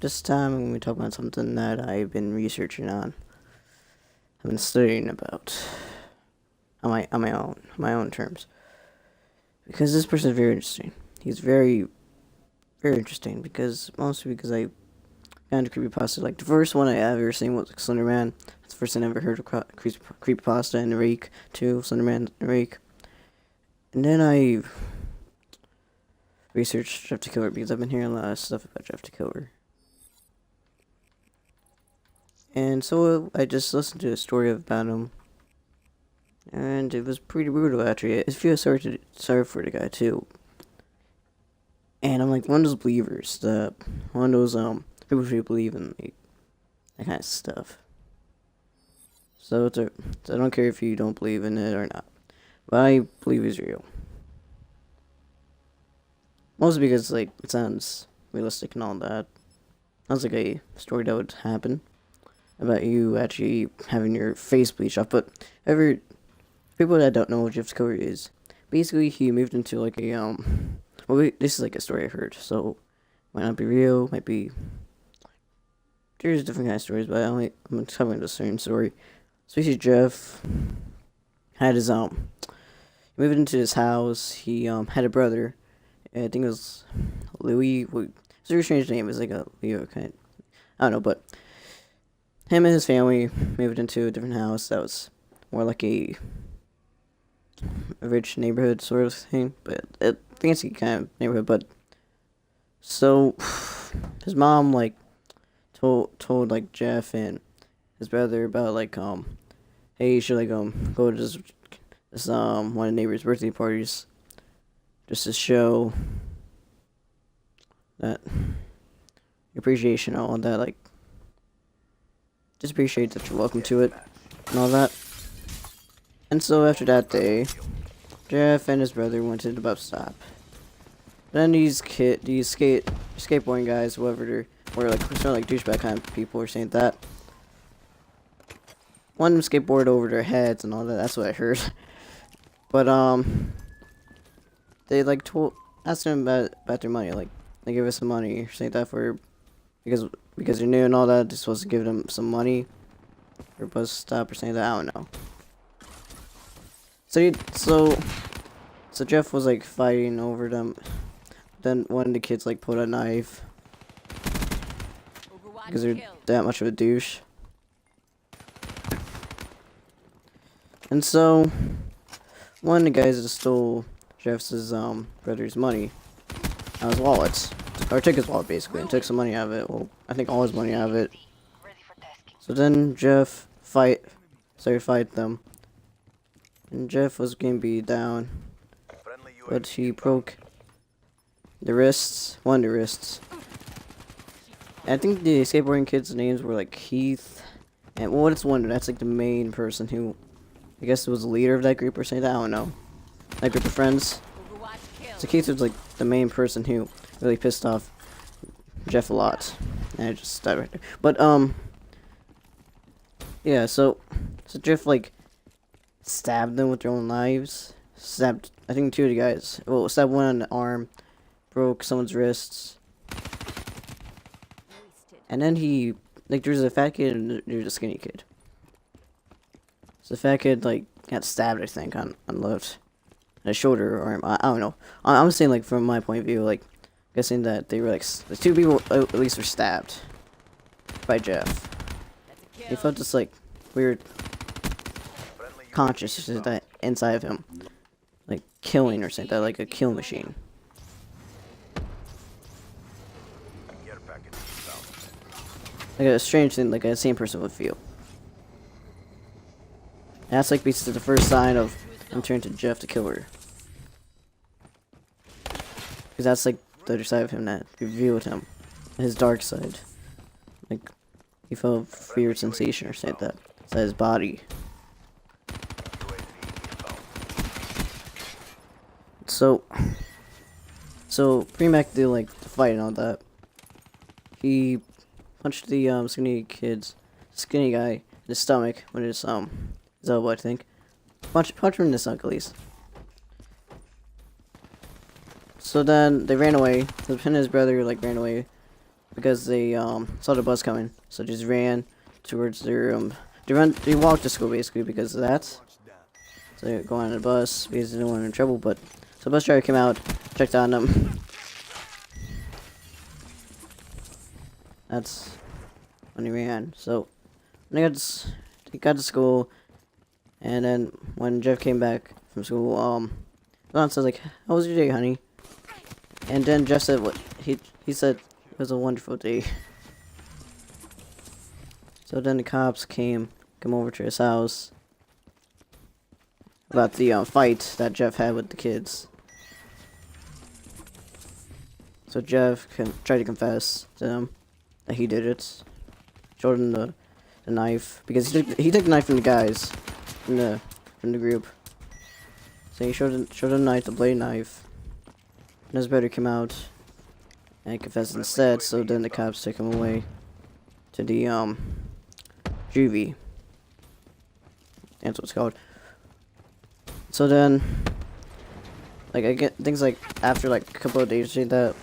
this time I'm going to talk about something that I've been researching on. I've been studying about on my own terms. Because this person is very interesting. He's very, very interesting mostly because I found Creepypasta. Like, the first one I ever seen was Slenderman. That's the first thing I ever heard of Creepypasta and Rake too. Slenderman and Rake. And then I researched Jeff the Killer because I've been hearing a lot of stuff about Jeff the Killer. And so I just listened to a story about him. And it was pretty brutal, actually. I feel sorry for the guy, too. And I'm like one of those believers, one of those people who believe in that kind of stuff. So I don't care if you don't believe in it or not, but I believe it's real. Mostly because it sounds realistic and all that. Sounds like a story that would happen about you actually having your face bleached off. But people that don't know what Jeff Killer is, basically he moved into this is a story I heard, so might not be real, might be. There's different kind of stories, but I'm talking about a certain story. So basically, Jeff had his he moved into his house. He had a brother. I think it was Louis. It's a very strange name. It's like a Leo kind. I don't know, but him and his family moved into a different house that was more like a rich neighborhood sort of thing, but a fancy kind of neighborhood. But so his mom told Jeff and his brother about hey, you should go to this one of the neighbors' birthday parties just to show that appreciation and all that, just appreciate that you're welcome to it and all that. And so after that day, Jeff and his brother went to the bus stop. Then these skateboarding guys, whoever they're, or sort of douchebag kind of people, are saying that one of them skateboarded over their heads and all that. That's what I heard. But they asked them about their money, they give us some money or something like that because they're new and all that. They're supposed to give them some money for bus stop or something like that. I don't know. So Jeff was fighting over them. Then one of the kids pulled a knife because they're that much of a douche. And so one of the guys just stole Jeff's brother's money out of his wallet, or took his wallet basically, and took some money out of it. Well, I think all his money out of it. So then Jeff started fighting them. And Jeff was getting beat down, but he broke one of the wrists. And I think the skateboarding kids' names were Keith, and it's one that's the main person who, I guess, was the leader of that group or something. I don't know, that group of friends. So Keith was the main person who really pissed off Jeff a lot, and I just died right there. But yeah, so Jeff stabbed them with their own knives. Stabbed, I think, two of the guys. Well, stabbed one on the arm, broke someone's wrists. And then there's a fat kid and there's a skinny kid. So the fat kid, got stabbed, I think, on left, the shoulder or arm. I don't know. I'm saying, from my point of view, guessing that they were, the two people, at least, were stabbed by Jeff. He felt this, weird consciousness that inside of him, killing or something, like a kill machine. A strange thing, a sane person would feel. And that's basically the first sign of him turning to Jeff the Killer. Because that's the other side of him that revealed him, his dark side. He felt a weird sensation or something like that inside his body. So bring back the fight and all that. He punched the skinny guy in the stomach with his elbow, I think. Punch him in the stomach at least. So then they ran away. Him and his brother ran away because they saw the bus coming, so just ran towards their they walked to school basically because of that. So they're going on the bus because they didn't want in trouble, but so the bus driver came out, checked on them. That's when he ran. So when he got to school, and then when Jeff came back from school, Lon says like, "How was your day, honey?" And then Jeff said what he said it was a wonderful day. So then the cops come over to his house about the fight that Jeff had with the kids. So Jeff tried to confess to them that he did it. Showed him the knife because he took the knife from the guys from the group. So he showed the knife, the blade knife. And his brother came out and he confessed instead. So then the cops took him away to the juvie. That's what it's called. So then, like, I get things like after like a couple of days like that,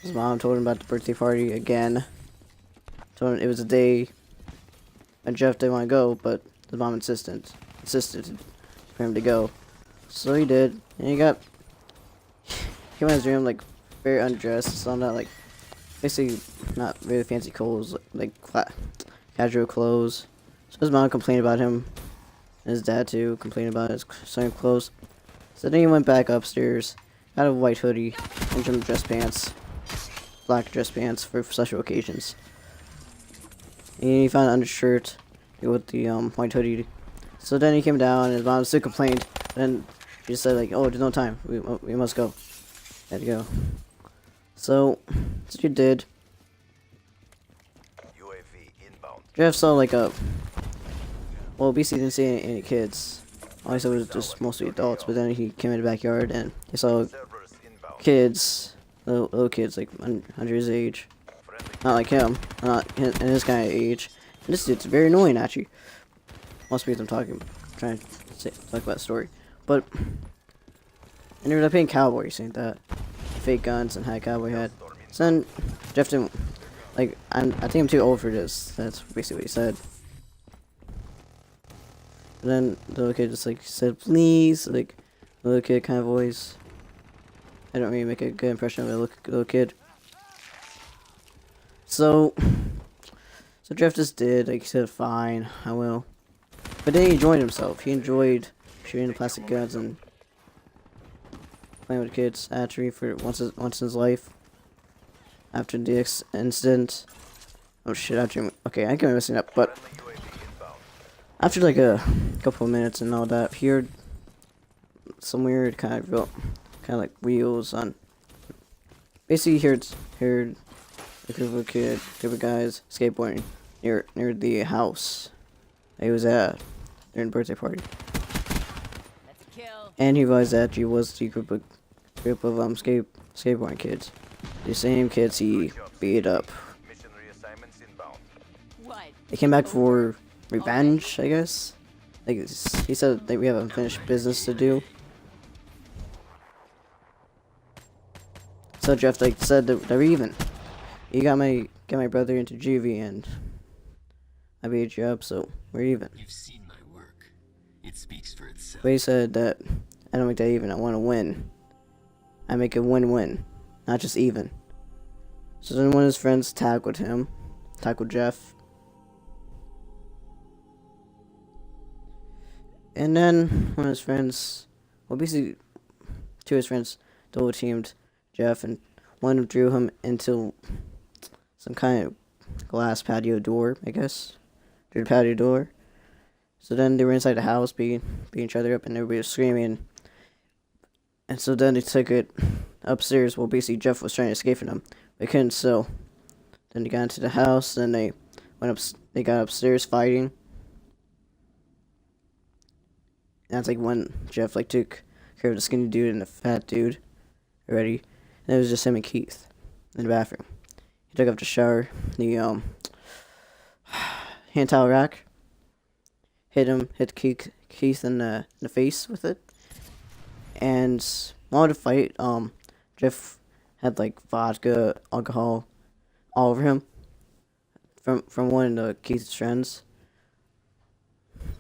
his mom told him about the birthday party again. Told him it was a day, and Jeff didn't want to go, but his mom insisted for him to go. So he did, and he went in his room like very undressed, so not like basically not really fancy clothes, like casual clothes. So his mom complained about him. And his dad too complained about his same clothes. So then he went back upstairs, got a white hoodie and some dress pants, black dress pants for special occasions. And he found an undershirt with the white hoodie. So then he came down and his mom still complained. Then she just said like, "Oh, there's no time. We must go. Had to go." So he did. Jeff saw like a. Well, BC didn't see any kids. All he saw was just mostly adults. But then he came in the backyard and he saw kids, little kids like under his age, not like him, not in his kind of age. And this dude's very annoying actually. Most people I'm trying to talk about the story, but and they were playing cowboy, saying that fake guns and had a cowboy hat. So then Jeff didn't like. I think I'm too old for this. That's basically what he said. And then the little kid just like said, "Please," like the little kid kind of voice. I don't really make a good impression of a little kid. So Jeff just did, like he said, "Fine, I will." But then he enjoyed himself. He enjoyed shooting the plastic guns and playing with kids actually for once in his life. After the incident. Oh shit, okay, I can't messing up, but after like a couple of minutes and all that, he heard some weird kind of like wheels on. Basically, he heard a group of guys skateboarding near the house that he was at during the birthday party. And he realized that he was the group of skateboarding kids, the same kids he beat up. They came back for revenge, I guess. Like he said that we have unfinished business to do. So Jeff like said that we're even. You got my brother into juvie and I beat you up, so we're even. You've seen my work. It speaks for itself. But he said that I don't make that even. I want to win. I make a win-win, not just even. So then one of his friends tackled Jeff. And then one of his friends, well basically two of his friends double teamed Jeff and one drew him into some kind of glass patio door, I guess. Through the patio door. So then they were inside the house beating each other up and everybody was screaming. And so then they took it upstairs. Well basically Jeff was trying to escape from them. They couldn't, so then they got into the house, then they got upstairs fighting. And that's like when Jeff like took care of the skinny dude and the fat dude already. And it was just him and Keith in the bathroom. He took off the shower, the hand towel rack. Hit Keith in the face with it. And while the fight, Jeff had like vodka, alcohol, all over him from one of Keith's friends,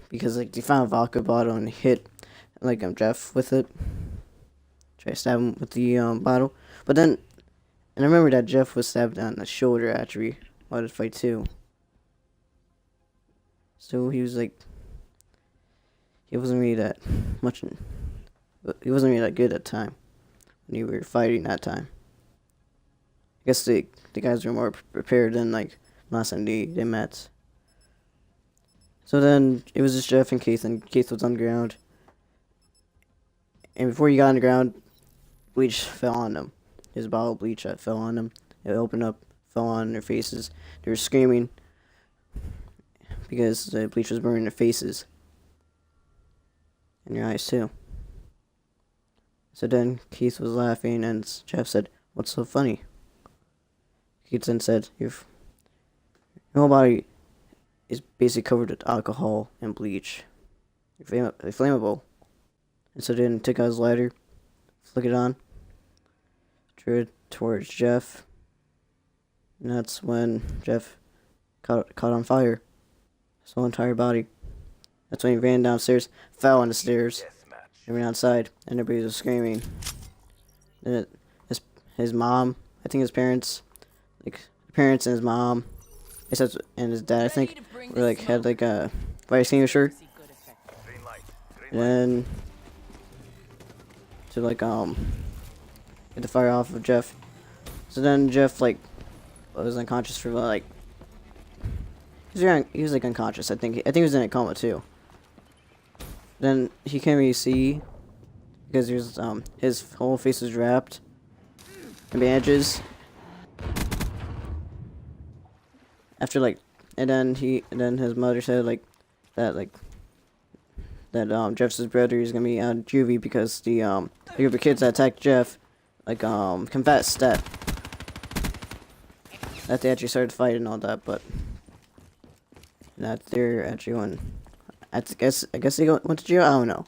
because like they found a vodka bottle and hit like Jeff with it. Try to stab him with the bottle, but then, and I remember that Jeff was stabbed on the shoulder actually while the fight too. So he was like, he wasn't really that much. He wasn't really that good at the time when you were fighting that time. I guess the guys were more prepared than like last time they met. So then it was just Jeff and Keith was on the ground. And before he got on the ground, bleach fell on them. His bottle of bleach that fell on them. It opened up, fell on their faces. They were screaming because the bleach was burning their faces and their eyes too. So then Keith was laughing, and Jeff said, "What's so funny?" Keith then said, "Your whole body is basically covered with alcohol and bleach. You're flammable." And so then took out his lighter, flicked it on, drew it towards Jeff, and that's when Jeff caught on fire. His whole entire body. That's when he ran downstairs, fell on the stairs, and ran outside, and everybody was screaming. And his mom, I think his parents, like the parents and his mom, and his dad, I think, were like had like a fire extinguisher, and then to like get the fire off of Jeff. So then Jeff like was unconscious for like he was like unconscious. I think he was in a coma too. Then he can't really see because he was his whole face was wrapped in bandages. After like, and then his mother said like that Jeff's brother is gonna be out of juvie because the group of kids that attacked Jeff like confessed that they actually started fighting and all that, but that they're actually going. I guess they went to jail. I don't know.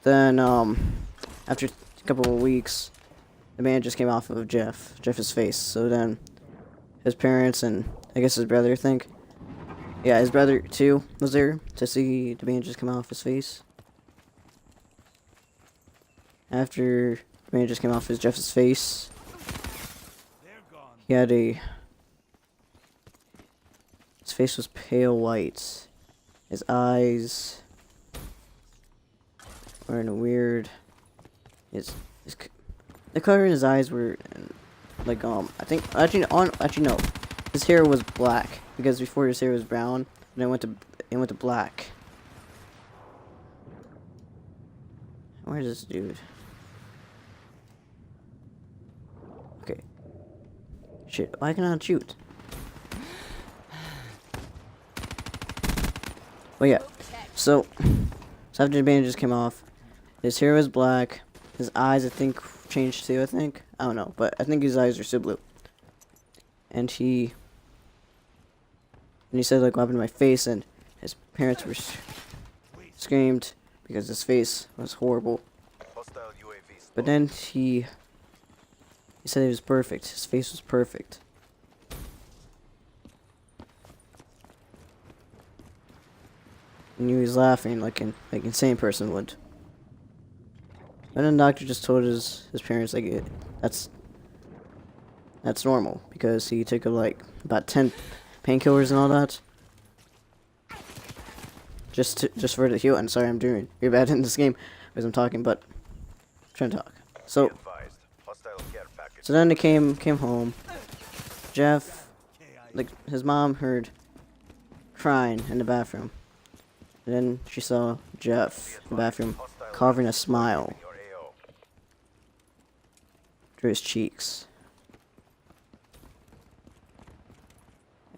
Then after a couple of weeks, the bandages came off of Jeff's face. So then his parents and I guess his brother, I think. Yeah, his brother too was there to see the bandages come off his face. After the bandages came off Jeff's face, he had his face was pale white. His eyes were in a weird. The color in his eyes were like I think actually no, his hair was black because before his hair was brown and it went to black. Where's this dude? Okay. Shit, why can I not shoot? Well, yeah. So after the bandages came off, his hair was black. His eyes, I think, changed too. I don't know, but I think his eyes are still blue. And he said like, "What happened to my face?" And his parents were screamed because his face was horrible. But then he said it was perfect. His face was perfect. And he was laughing like an insane person would. And then the doctor just told his parents like that's normal because he took like about 10 painkillers and all that. Just for it to heal. And sorry, I'm doing really bad in this game as I'm talking, but I'm trying to talk. So then they came home. Jeff, like his mom heard crying in the bathroom. And then she saw Jeff in the bathroom carving a smile through his cheeks.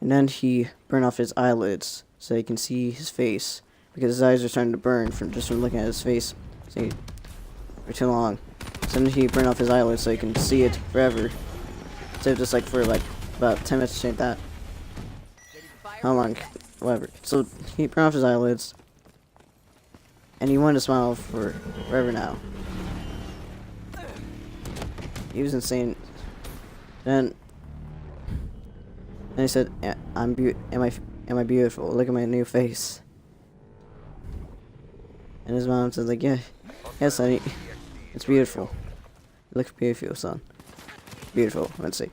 And then he burned off his eyelids so you can see his face because his eyes are starting to burn from looking at his face for too long. So then he burned off his eyelids so you can see it forever. So just like for like about 10 minutes, like that. How long? Whatever. So he burned off his eyelids. And he wanted to smile for forever now. He was insane. Then And he said, am I beautiful? Look at my new face. And his mom said, like, yeah, yes, honey, it's beautiful. It looks beautiful, son. Beautiful. Let's see.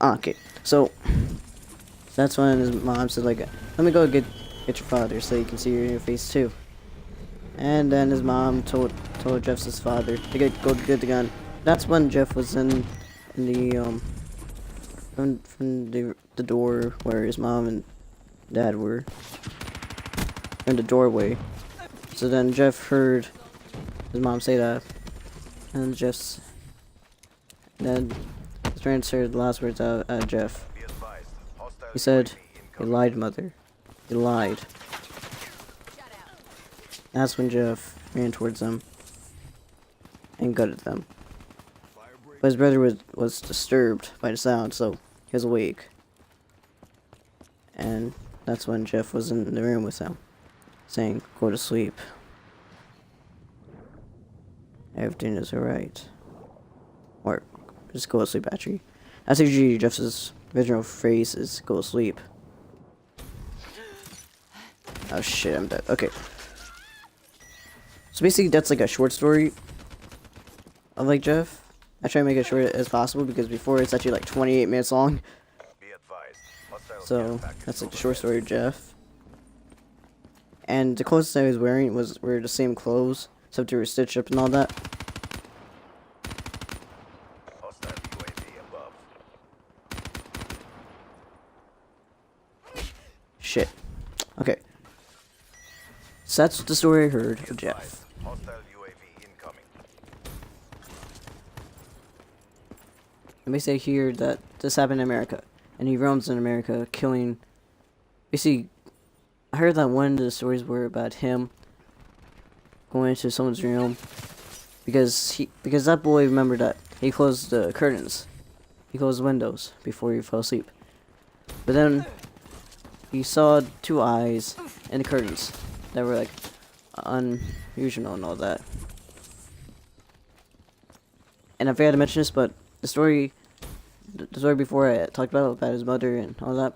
Okay. So that's when his mom said, like, let me go get your father so you can see your new face too. And then his mom told Jeff's father to go get the gun. That's when Jeff was in the from the door where his mom and dad were in the doorway. So then Jeff heard his mom say that, and then his parents heard the last words out of Jeff. He said, "You lied, mother. You lied." That's when Jeff ran towards them and gutted them. But his brother was disturbed by the sound, so he was awake. And that's when Jeff was in the room with him, saying, "Go to sleep. Everything is alright." Or, just go to sleep, actually. That's actually Jeff's original phrase is, "Go to sleep." Oh shit, I'm dead. Okay. So basically, that's like a short story of like Jeff. I try to make it short as possible because before it's actually like 28 minutes long. So that's like the short story of Jeff. And the clothes that I was wearing were the same clothes, except they were stitched up and all that. Shit. Okay. So that's the story I heard of Jeff. And basically I hear that this happened in America. And he roams in America killing... Basically, I heard that one of the stories were about him going into someone's room. Because that boy remembered that he closed the curtains. He closed the windows before he fell asleep. But then he saw two eyes in the curtains that were like unusual and all that. And I forgot to mention this, but the story before I talked about his mother and all that.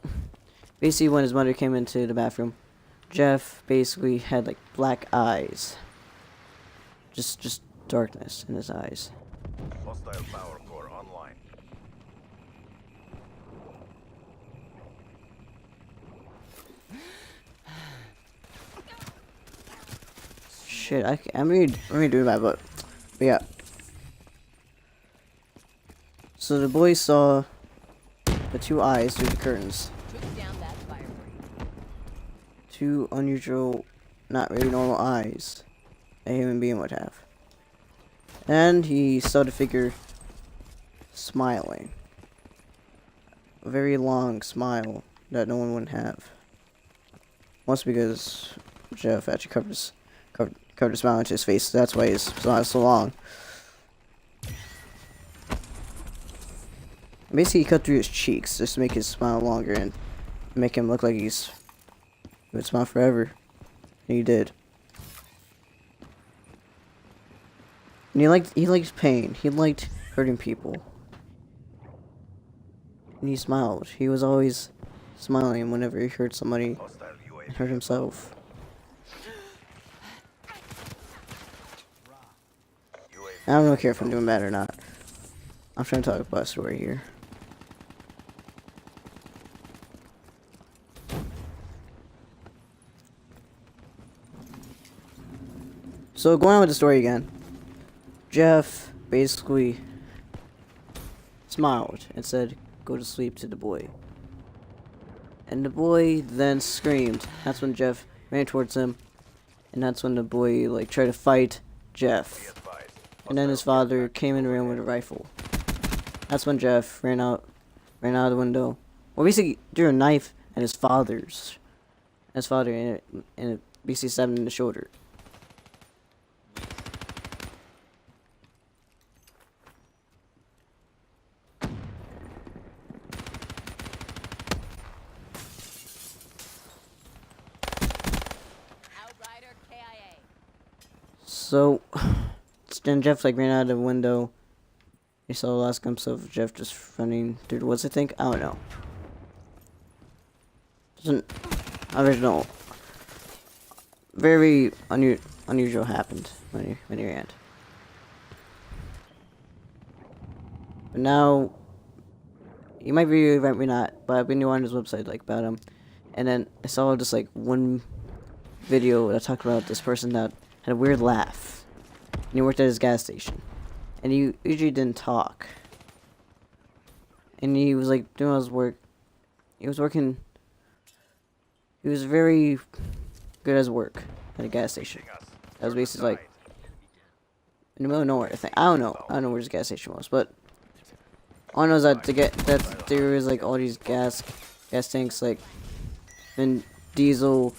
Basically, when his mother came into the bathroom, Jeff basically had like black eyes, just darkness in his eyes. Hostile power core online. Shit, I'm really doing that, but yeah. So the boy saw the two eyes through the curtains. Two unusual, not really normal eyes a human being would have. And he saw the figure smiling. A very long smile that no one would have. Mostly because Jeff actually covered a smile into his face. So that's why his smile is so long. Basically, he cut through his cheeks just to make his smile longer and make him look like he would smile forever. And he did. And he liked pain. He liked hurting people. And he smiled. He was always smiling whenever he hurt somebody and hurt himself. I don't really care if I'm doing bad or not. I'm trying to talk about a story here. So going on with the story again, Jeff basically smiled and said, "Go to sleep," to the boy. And the boy then screamed. That's when Jeff ran towards him. And that's when the boy like tried to fight Jeff. And then his father came in the room with a rifle. That's when Jeff ran out of the window. Well, basically threw a knife at his father and it basically stabbed him in the shoulder. So then Jeff like ran out of the window. You saw the last glimpse of Jeff just running through the woods, I think. I don't know. An original, very unusual happened when you ran. But now, you might be right, maybe not, but I've been on his website, like, about him, and then I saw just, like, one video that talked about this person that had a weird laugh, and he worked at his gas station, and he usually didn't talk, and he was, like, doing his work, he was very good at his work at a gas station. That was basically, like, in the middle of nowhere, I think. I don't know where his gas station was, but all I know is that there was like all these gas tanks, like, and diesel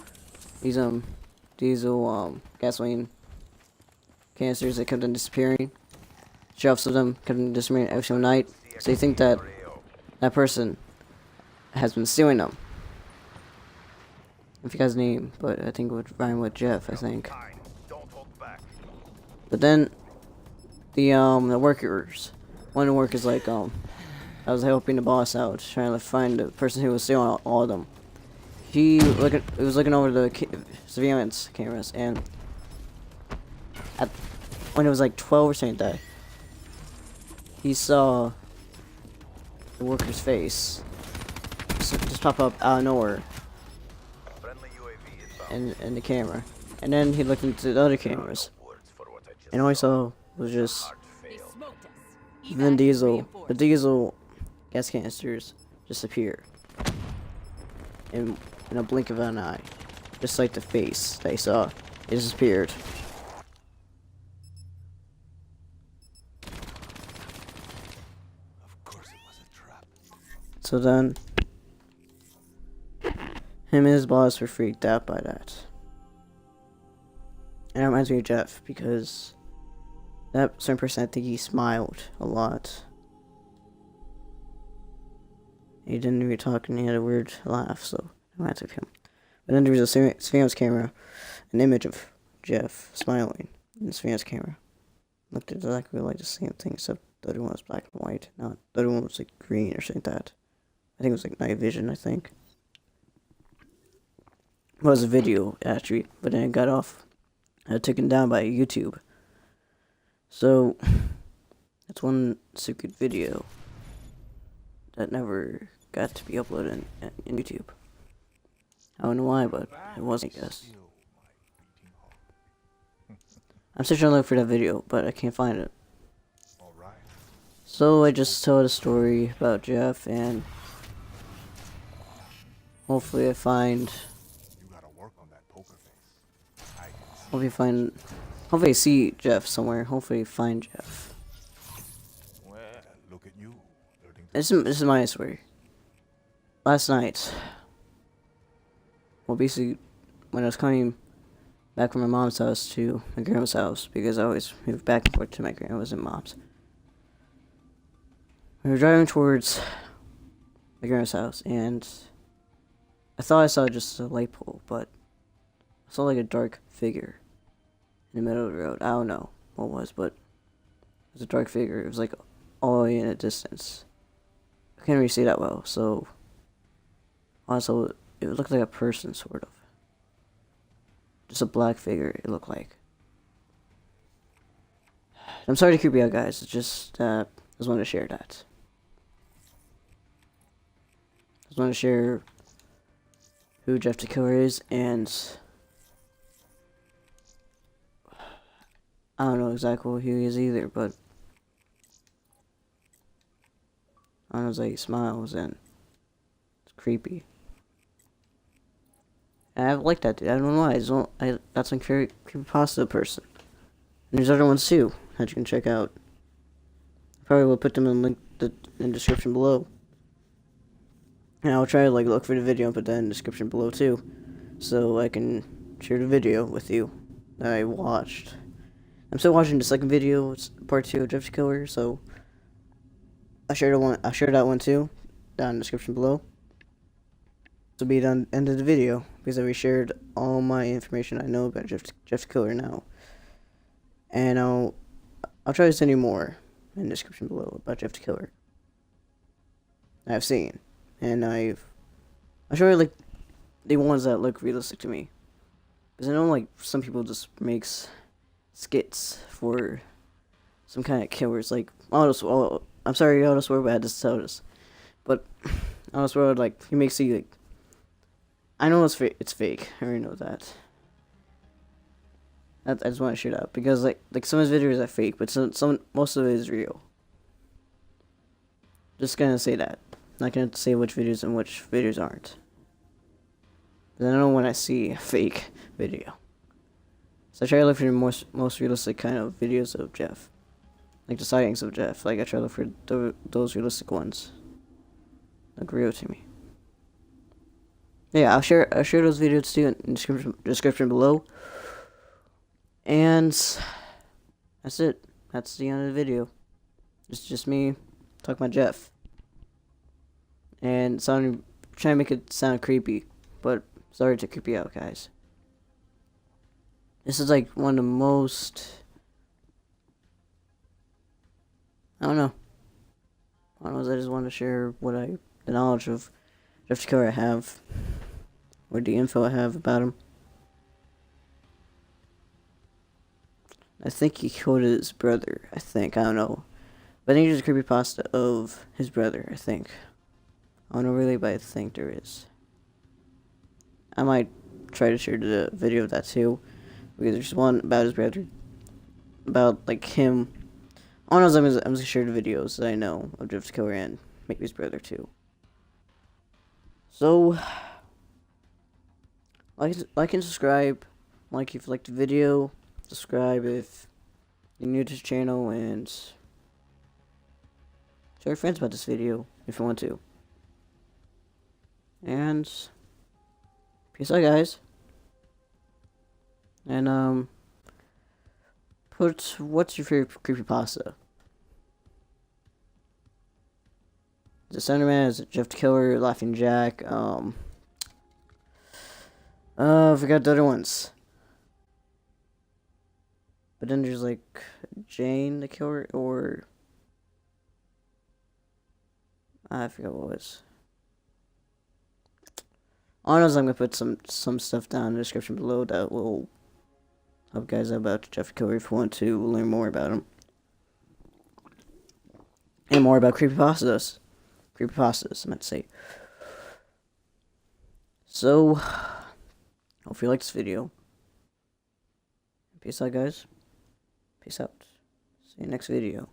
gasoline canisters that kept on disappearing. Shelves of them kept on disappearing every single night. So you think that that person has been stealing them. I forgot his name, but I think it would rhyme with Jeff, I think. But then the workers, one of the workers, like, I was helping the boss out, trying to find the person who was stealing all of them. He was looking over the surveillance cameras, and when it was like 12 or something like that, he saw the worker's face just pop up out of nowhere in the camera. And then he looked into the other cameras, and all he saw was just the diesel gas canisters disappear in a blink of an eye, just like the face that he saw. It disappeared. Of course it was a trap. So then, him and his boss were freaked out by that. And that reminds me of Jeff, because that certain person, I think he smiled a lot. He didn't really talk, and he had a weird laugh, so it reminds me of him. But then there was a surveillance camera, an image of Jeff smiling in the surveillance camera. Looked exactly like the same thing, except the other one was black and white, not the other one was like green or something like that. I think it was like night vision, I think. It was a video, actually, but then it got off. Taken down by YouTube. So, that's one secret video that never got to be uploaded in YouTube. I don't know why, but it wasn't, I guess. I'm still trying to look for that video, but I can't find it. So I just told a story about Jeff, and hopefully hopefully I see Jeff somewhere. Hopefully find Jeff. Look at you. This is my story. Last night, well, basically, when I was coming back from my mom's house to my grandma's house, because I always moved back and forth to my grandma's and mom's. We were driving towards my grandma's house, and I thought I saw just a light pole, but I saw like a dark figure in the middle of the road. I don't know what it was, but it was a dark figure. It was like all the way in the distance. I can't really see that well, so also it looked like a person, sort of. Just a black figure, it looked like. I'm sorry to creep you out, guys. It's just I just wanted to share that. I just wanted to share who Jeff the Killer is, and I don't know exactly who he is either, but I don't know, it's like he smiles and it's creepy. And I like that dude. I don't know why. That's a Creepypasta person. And there's other ones too that you can check out. I probably will put them in the description below. And I'll try to like look for the video and put that in the description below too, so I can share the video with you that I watched. I'm still watching the second video. It's part 2 of Jeff the Killer, so I'll share that one too down in the description below. This will be the end of the video because I reshared all my information I know about Jeff the Killer now, and I'll try to send you more in the description below about Jeff the Killer I've seen, and I'll show you like the ones that look realistic to me. Because I know, like, some people just makes skits for some kind of killers, like, I'm sorry, Auto swear, but I had to tell this. But, Auto swear, like, he makes you, like, I know it's fake, I already know that. I just want to share that, because, like some of his videos are fake, but most of it is real. Just gonna say that. Not gonna say which videos and which videos aren't. Because I know when I see a fake video. So I try to look for the most realistic kind of videos of Jeff. Like the sightings of Jeff. Like I try to look for those realistic ones. Look real to me. Yeah, I'll share those videos too in the description below. And that's it. That's the end of the video. It's just me talking about Jeff. And trying to make it sound creepy. But sorry to creep you out, guys. This is like one of the most... I don't know. I just want to share the knowledge of Jeff the Killer I have. Or the info I have about him. I think he killed his brother. I don't know. But I think there's a creepypasta of his brother, I think. I don't know really, but I think there is. I might try to share the video of that too. Because there's one about his brother. About, like, him. I don't know, I'm just gonna share the videos that I know of Jeff the Killer and maybe his brother too. So, like and subscribe. Like if you liked the video. Subscribe if you're new to this channel, and tell your friends about this video if you want to. And peace out, guys. And what's your favorite creepypasta? Is it Slenderman? Is it Jeff the Killer? Laughing Jack? I forgot the other ones. But then there's like Jane the Killer, or I forgot what it was. Honestly, I'm gonna put some stuff down in the description below that will help guys out about Jeff the Killer if you want to learn more about him. And more about creepypastas. I meant to say. So, hope you liked this video. Peace out, guys. Peace out. See you next video.